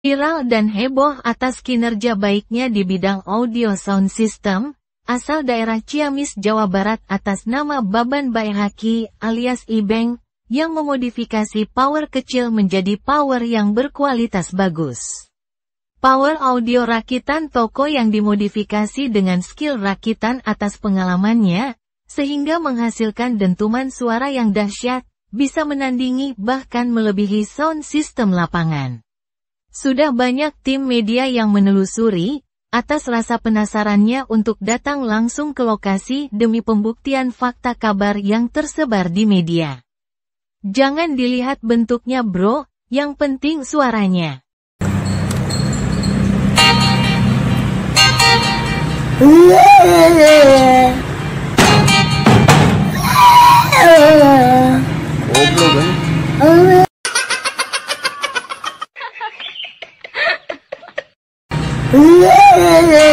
Viral dan heboh atas kinerja baiknya di bidang audio sound system, asal daerah Ciamis, Jawa Barat atas nama Baban Baihaqi alias Ibeng, yang memodifikasi power kecil menjadi power yang berkualitas bagus. Power audio rakitan toko yang dimodifikasi dengan skill rakitan atas pengalamannya, sehingga menghasilkan dentuman suara yang dahsyat, bisa menandingi bahkan melebihi sound system lapangan. Sudah banyak tim media yang menelusuri, atas rasa penasarannya untuk datang langsung ke lokasi demi pembuktian fakta kabar yang tersebar di media. Jangan dilihat bentuknya bro, yang penting suaranya. Goblok kan? Yeah.